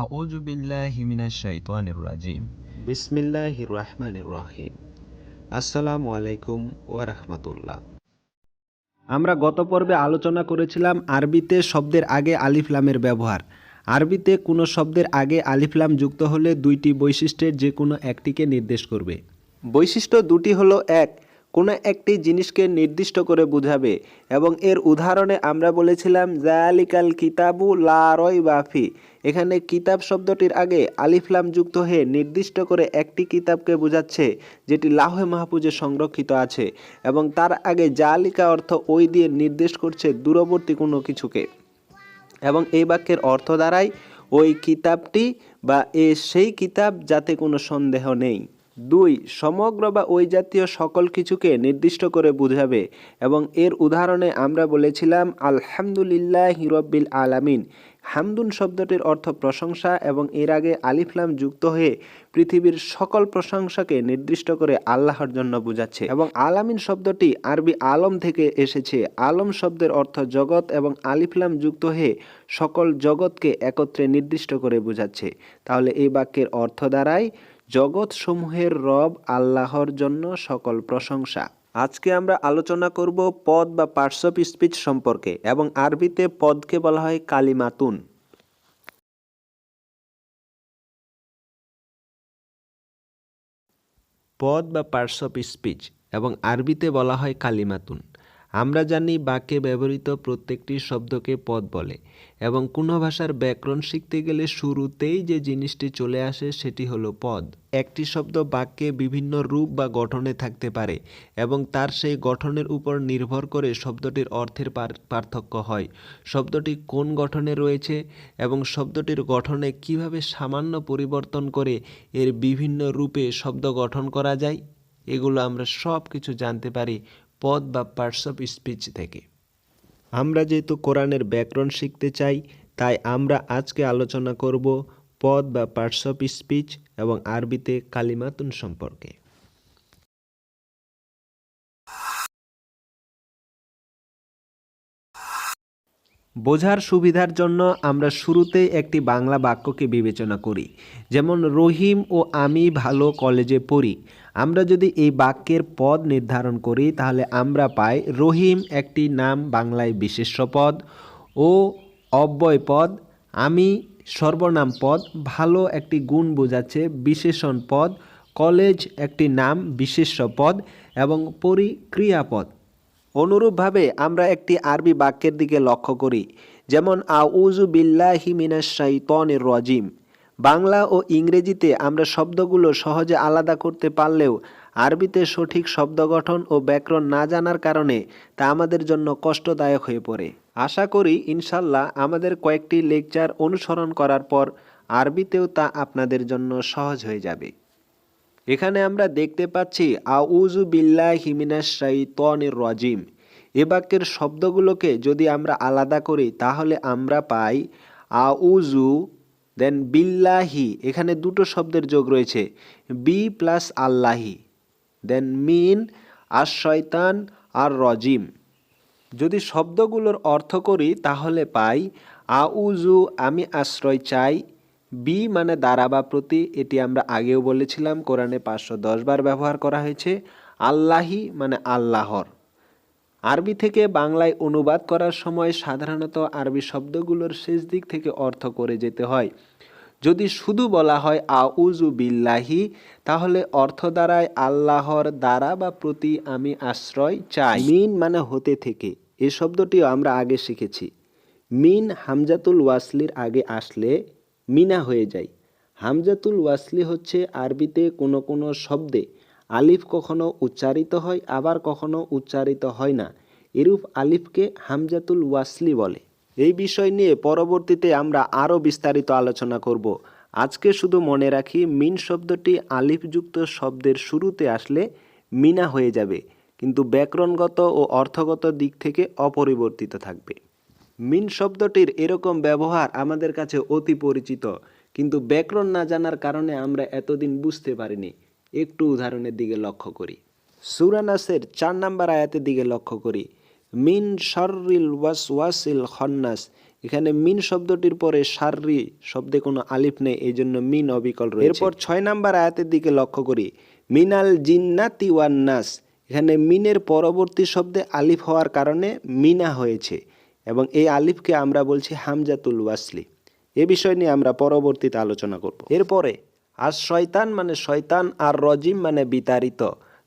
أعوذ بالله من الشيطان الرجيم বিসমিল্লাহির রহমানির রহিম। আসসালামু আলাইকুম ওয়া রাহমাতুল্লাহ। আমরা গত পর্বে আলোচনা করেছিলাম আরবিতে শব্দের আগে আলিফ লামের ব্যবহার। আরবিতে কোনো শব্দের আগে আলিফ লাম যুক্ত হলে দুইটি বৈশিষ্ট্যের যে কোনো একটিকে নির্দেশ করবে। বৈশিষ্ট্য দুটি হলো, এক, কোনো একটি জিনিসকে নির্দিষ্ট করে বোঝাবে, এবং এর উদাহরণে আমরা বলেছিলাম যালিকাল কিতাবু লা রাইবা ফি। এখানে কিতাব শব্দটির আগে আলিফ লাম যুক্ত হয়ে নির্দিষ্ট করে একটি কিতাবকে বোঝাচ্ছে যেটি লাহে মাহফুজে সংরক্ষিত আছে, এবং তার আগে জালিকা অর্থ ওই দিয়ে নির্দেশ করছে দূরবর্তী কোনো কিছুকে, এবং এই বাক্যের অর্থ দাঁড়ায় ওই কিতাবটি বা সেই কিতাব যাতে কোনো সন্দেহ নেই। দুই, সমগ্র বা ওই জাতীয় সকল কিছুকে নির্দিষ্ট করে বোঝাবে, এবং এর উদাহরণে আমরা বলেছিলাম আলহামদুলিল্লাহি রাব্বিল আলামিন। হামদুন শব্দটির অর্থ প্রশংসা, এবং এর আগে আলিফ লাম যুক্ত হয়ে পৃথিবীর সকল প্রশংসাকে নির্দিষ্ট করে আল্লাহর জন্য বোঝাচ্ছে, এবং আলামিন শব্দটি আরবি আলম থেকে এসেছে। আলম শব্দের অর্থ জগৎ, এবং আলিফ লাম যুক্ত হয়ে সকল জগৎকে একত্রে নির্দিষ্ট করে বোঝাচ্ছে। তাহলে এই বাক্যের অর্থ দাঁড়ায় জগৎ সমূহের রব আল্লাহর জন্য সকল প্রশংসা। আজকে আমরা আলোচনা করব পদ বা পার্টস অফ স্পিচ সম্পর্কে, এবং আরবিতে পদকে বলা হয় কালিমাতুন। পদ বা পার্টস অফ স্পিচ এবং আরবিতে বলা হয় কালিমাতুন। আমরা জানি বাক্যে ব্যবহৃত প্রত্যেকটি শব্দকে পদ বলে, এবং কোনো ভাষার ব্যাকরণ শিখতে গেলে শুরুতেই যে জিনিসটি চলে আসে সেটি হলো পদ। একটি শব্দ বাক্যে বিভিন্ন রূপ বা গঠনে থাকতে পারে, এবং তার সেই গঠনের উপর নির্ভর করে শব্দটির অর্থের পার্থক্য হয়। শব্দটি কোন গঠনে রয়েছে এবং শব্দটির গঠনে কিভাবে সামান্য পরিবর্তন করে এর বিভিন্ন রূপে শব্দ গঠন করা যায়, এগুলো আমরা সব কিছু জানতে পারি পদ বা পার্টস অফ স্পিচ থেকে। আমরা যেহেতু কোরআনের ব্যাকরণ শিখতে চাই, তাই আমরা আজকে আলোচনা করব পদ বা পার্টস অফ স্পিচ এবং আরবিতে কালিমাতুন সম্পর্কে। বোঝার সুবিধার জন্য আমরা শুরুতেই একটি বাংলা বাক্যকে বিবেচনা করি, যেমন রহিম ও আমি ভালো কলেজে পড়ি। আমরা যদি এই বাক্যের পদ নির্ধারণ করি তাহলে আমরা পাই রহিম একটি নাম বাংলায় বিশেষ্য পদ ও অব্যয় পদ, আমি সর্বনাম পদ, ভালো একটি গুণ বোঝাচ্ছে বিশেষণ পদ, কলেজ একটি নাম বিশেষ্য পদ, এবং পড়ি ক্রিয়াপদ। অনুরূপভাবে আমরা একটি আরবি বাক্যের দিকে লক্ষ্য করি, যেমন আউযু বিল্লাহি মিনাশ শাইতানির রাজিম। বাংলা ও ইংরেজিতে আমরা শব্দগুলো সহজে আলাদা করতে পারলেও আরবিতে সঠিক শব্দ গঠন ও ব্যাকরণ না জানার কারণে তা আমাদের জন্য কষ্টদায়ক হয়ে পড়ে। আশা করি ইনশাল্লাহ আমাদের কয়েকটি লেকচার অনুসরণ করার পর আরবিতেও তা আপনাদের জন্য সহজ হয়ে যাবে। এখানে আমরা দেখতে পাচ্ছি আউযু বিল্লাহি মিনাশ শাইতানির রাজিম। এ বাক্যের শব্দগুলোকে যদি আমরা আলাদা করি তাহলে আমরা পাই আউযু, দেন বিল্লাহি, এখানে দুটো শব্দের যোগ রয়েছে, বি প্লাস আল্লাহি, দেন মিন আর শয়তান আর রজিম। যদি শব্দগুলোর অর্থ করি তাহলে পাই আউযু আমি আশ্রয় চাই, বি মানে দ্বারা বা প্রতি, এটি আমরা আগেও বলেছিলাম কোরআনে 510 বার ব্যবহার করা হয়েছে, আল্লাহি মানে আল্লাহর। আরবি থেকে বাংলায় অনুবাদ করার সময় সাধারণত আরবি শব্দগুলোর শেষ দিক থেকে অর্থ করে যেতে হয়। যদি শুধু বলা হয় আউযু বিল্লাহি তাহলে অর্থ দাঁড়ায় আল্লাহর দ্বারা বা প্রতি আমি আশ্রয় চাই। মিন মানে হতে থেকে, এই শব্দটিও আমরা আগে শিখেছি। মিন হামজাতুল ওয়াসলির আগে আসলে মিনা হয়ে যায়। হামজাতুল ওয়াসলি হচ্ছে আরবিতে কোনো কোনো শব্দে আলিফ কখনো উচ্চারিত হয় আবার কখনো উচ্চারিত হয় না, এরূপ আলিফকে হামজাতুল ওয়াসলি বলে। এই বিষয় নিয়ে পরবর্তীতে আমরা আরও বিস্তারিত আলোচনা করব। আজকে শুধু মনে রাখি মিন শব্দটি আলিফযুক্ত শব্দের শুরুতে আসলে মিনা হয়ে যাবে, কিন্তু ব্যাকরণগত ও অর্থগত দিক থেকে অপরিবর্তিত থাকবে। মিন শব্দটির এরকম ব্যবহার আমাদের কাছে অতি পরিচিত, কিন্তু ব্যাকরণ না জানার কারণে আমরা এতদিন বুঝতে পারিনি। একটু উদাহরণের দিকে লক্ষ্য করি। সূরা নাসের 4 নম্বর আয়াতের দিকে লক্ষ্য করি। মিন শাররিল ওয়াসওয়াসিল খান্নাস, এখানে মিন শব্দটির পরে সাররি শব্দে কোনো আলিফ নেই, এই জন্য মিন অবিকল রয়েছে। এরপর 6 নম্বর আয়াতের দিকে লক্ষ্য করি, মিনাল জিন্নাতি ওয়ান নাস। এখানে মিনের পরবর্তী শব্দে আলিফ হওয়ার কারণে মিনা হয়েছে এবং এই আলিফকে আমরা বলছি হামজাতুল ওয়াসলি। এ বিষয় নিয়ে আমরা পরবর্তীতে আলোচনা করব। এরপরে আর শয়তান মানে শয়তান, আর রজিম মানে বিতাড়িত।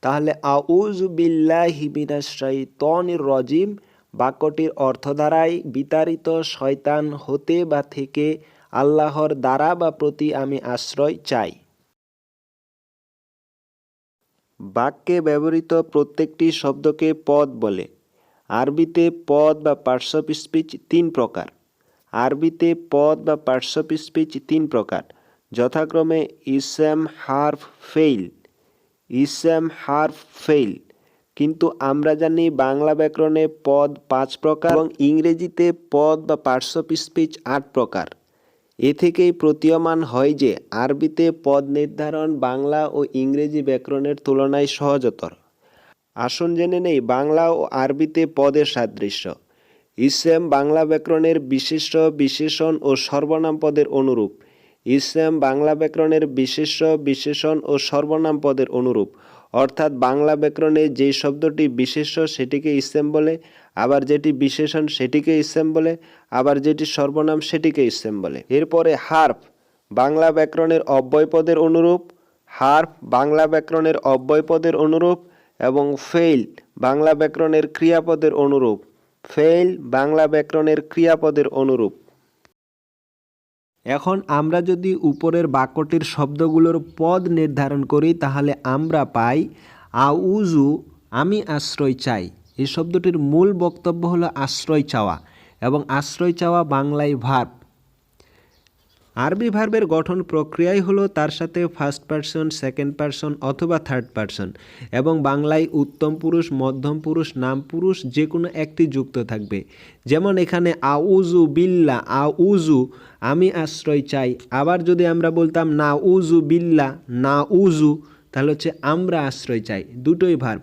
তাহলে আউযু বিল্লাহি মিনাশ শাইতানির রজিম বাক্যটির অর্থ দ্বারাই বিতাড়িত শয়তান হতে বা থেকে আল্লাহর দ্বারা বা প্রতি আমি আশ্রয় চাই। বাক্যে ব্যবহৃত প্রত্যেকটি শব্দকে পদ বলে। আরবিতে পদ বা পার্টস অফ স্পিচ 3 প্রকার। আরবিতে পদ বা পার্টস অফ স্পিচ 3 প্রকার, যথাক্রমে ইসম, হার্ফ, ফেইল। ইসম, হার্ফ, ফেইল। কিন্তু আমরা জানি বাংলা ব্যাকরণে পদ 5 প্রকার এবং ইংরেজিতে পদ বা পার্টস অফ স্পিচ 8 প্রকার। এ থেকেই প্রতীয়মান হয় যে আরবিতে পদ নির্ধারণ বাংলা ও ইংরেজি ব্যাকরণের তুলনায় সহজতর। আসুন জেনে নেই বাংলা ও আরবিতে পদের সাদৃশ্য। ইসম বাংলা ব্যাকরণের বিশেষ্য, বিশেষণ ও সর্বনাম পদের অনুরূপ। ইসম বাংলা ব্যাকরণের বিশেষ্য, বিশেষণ ও সর্বনাম পদের অনুরূপ, অর্থাৎ বাংলা ব্যাকরণে যে শব্দটি বিশেষ্য সেটিকে ইসম বলে, আবার যেটি বিশেষণ সেটিকে ইসম বলে, আবার যেটি সর্বনাম সেটিকে ইসম বলে। এরপরে হার্ফ বাংলা ব্যাকরণের অব্যয় পদের অনুরূপ। হার্ফ বাংলা ব্যাকরণের অব্যয় পদের অনুরূপ এবং ফেইল বাংলা ব্যাকরণের ক্রিয়াপদের অনুরূপ। ফেইল বাংলা ব্যাকরণের ক্রিয়াপদের অনুরূপ। এখন আমরা যদি উপরের বাক্যটির শব্দগুলোর পদ নির্ধারণ করি তাহলে আমরা পাই আউযু আমি আশ্রয় চাই। এই শব্দটির মূল বক্তব্য হলো আশ্রয় চাওয়া এবং আশ্রয় চাওয়া বাংলায় ভার্ব। আরবি ভার্বের গঠন প্রক্রিয়াই হলো তার সাথে ফার্স্ট পারসন, সেকেন্ড পারসন অথবা থার্ড পারসন এবং বাংলায় উত্তম পুরুষ, মধ্যম পুরুষ, নাম পুরুষ যে কোনো একটি যুক্ত থাকবে। যেমন এখানে আউযু বিল্লাহ, আউযু আমি আশ্রয় চাই। আবার যদি আমরা বলতাম নাউযু বিল্লাহ, নাউযু, তাহলে হচ্ছে আমরা আশ্রয় চাই। দুটোই ভার্ব।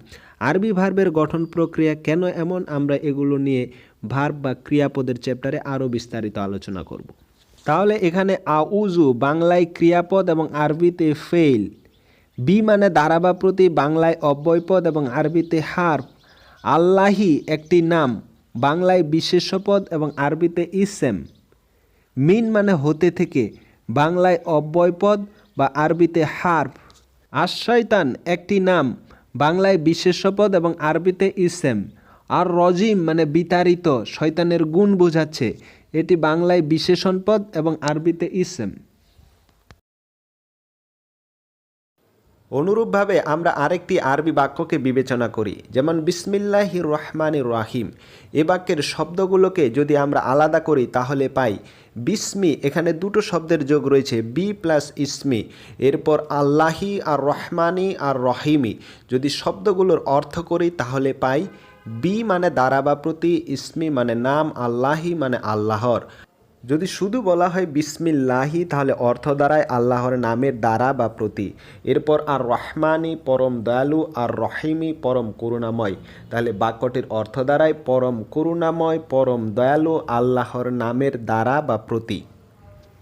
আরবি ভার্বের গঠন প্রক্রিয়া কেন এমন, আমরা এগুলো নিয়ে ভার্ব বা ক্রিয়াপদের চ্যাপ্টারে আরও বিস্তারিত আলোচনা করব। তাহলে এখানে আউযু বাংলায় ক্রিয়াপদ এবং আরবিতে ফেইল। বি মানে দ্বারা বা প্রতি বাংলায় অব্যয়পদ এবং আরবিতে হার্ফ। আল্লাহি একটি নাম বাংলায় বিশেষ্যপদ এবং আরবিতে ইসেম। মিন মানে হতে থেকে বাংলায় অব্যয়পদ বা আরবিতে হার্ফ। আশ-শয়তান একটি নাম বাংলায় বিশেষ্যপদ এবং আরবিতে ইসেম। আর রজিম মানে বিতাড়িত, শয়তানের গুণ বোঝাচ্ছে, এটি বাংলায় বিশেষণ পদ এবং আরবিতে ইসেম। অনুরূপভাবে আমরা আরেকটি আরবি বাক্যকে বিবেচনা করি, যেমন বিসমিল্লাহির রহমানির রাহিম। এ বাক্যের শব্দগুলোকে যদি আমরা আলাদা করি তাহলে পাই বিসমি, এখানে দুটো শব্দের যোগ রয়েছে, বি প্লাস ইসমি। এরপর আল্লাহি আর রহমানি আর রহিমি। যদি শব্দগুলোর অর্থ করি তাহলে পাই বি মানে দ্বারা বা প্রতি, ইসমি মানে নাম, আল্লাহি মানে আল্লাহর। যদি শুধু বলা হয় বিসমিল্লাহি তাহলে অর্থ দাঁড়ায় আল্লাহর নামের দ্বারা বা প্রতি। এরপর আর রহমানি পরম দয়ালু, আর রহিমি পরম করুণাময়, তাহলে বাক্যটির অর্থ দাঁড়ায় পরম করুণাময়, পরম দয়ালু আল্লাহর নামের দ্বারা বা প্রতি।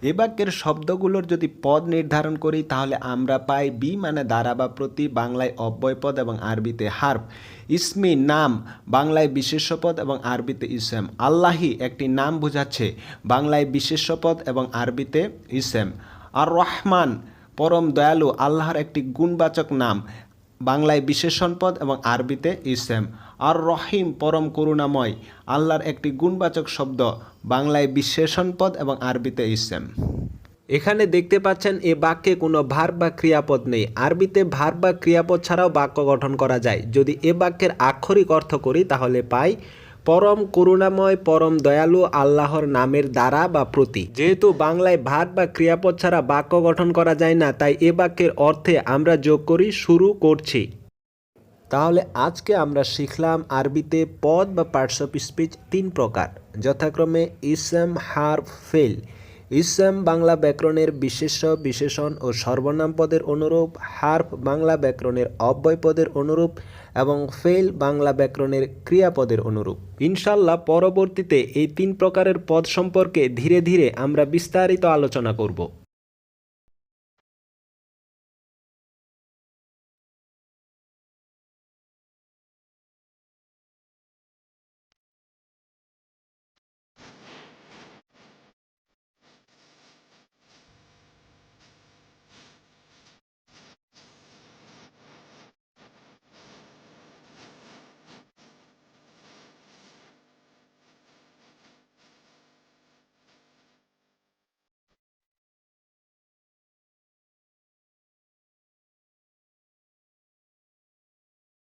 এ বাক্যের শব্দগুলোর যদি পদ নির্ধারণ করি তাহলে আমরা পাই বি মানে দ্বারা বা প্রতি, বাংলায় অব্যয়পদ এবং আরবিতে হার্ফ। ইসমি নাম বাংলায় বিশেষ্যপদ এবং আরবিতে ইসেম। আল্লাহি একটি নাম বোঝাচ্ছে, বাংলায় বিশেষ্যপদ এবং আরবিতে ইসেম। আর রহমান পরম দয়ালু আল্লাহর একটি গুণবাচক নাম, বাংলায় বিশেষণ পদ এবং আরবিতে ইসেম। আর রহিম পরম করুণাময় আল্লাহর একটি গুণবাচক শব্দ, বাংলায় বিশেষণ পদ এবং আরবিতে ইসেম। এখানে দেখতে পাচ্ছেন এ বাক্যে কোনো ভার্ব বা ক্রিয়াপদ নেই। আরবিতে ভার্ব বা ক্রিয়াপদ ছাড়াও বাক্য গঠন করা যায়। যদি এ বাক্যের আক্ষরিক অর্থ করি তাহলে পাই পরম করুণাময়, পরম দয়ালু আল্লাহর নামের দ্বারা বা প্রতি। যেহেতু বাংলায় ভার্ব বা ক্রিয়াপদ ছাড়া বাক্য গঠন করা যায় না, তাই এ বাক্যের অর্থে আমরা যোগ করি শুরু করছি। তাহলে আজকে আমরা শিখলাম আরবিতে পদ বা পার্টস অফ স্পিচ 3 প্রকার, যথাক্রমে ইসম, হার্ফ, ফেল। ইসম বাংলা ব্যাকরণের বিশেষ্য বিশেষণ ও সর্বনাম পদের অনুরূপ, হার্ফ বাংলা ব্যাকরণের অব্যয় পদের অনুরূপ এবং ফেল বাংলা ব্যাকরণের ক্রিয়াপদের অনুরূপ। ইনশাল্লাহ পরবর্তীতে এই 3 প্রকারের পদ সম্পর্কে ধীরে ধীরে আমরা বিস্তারিত আলোচনা করব।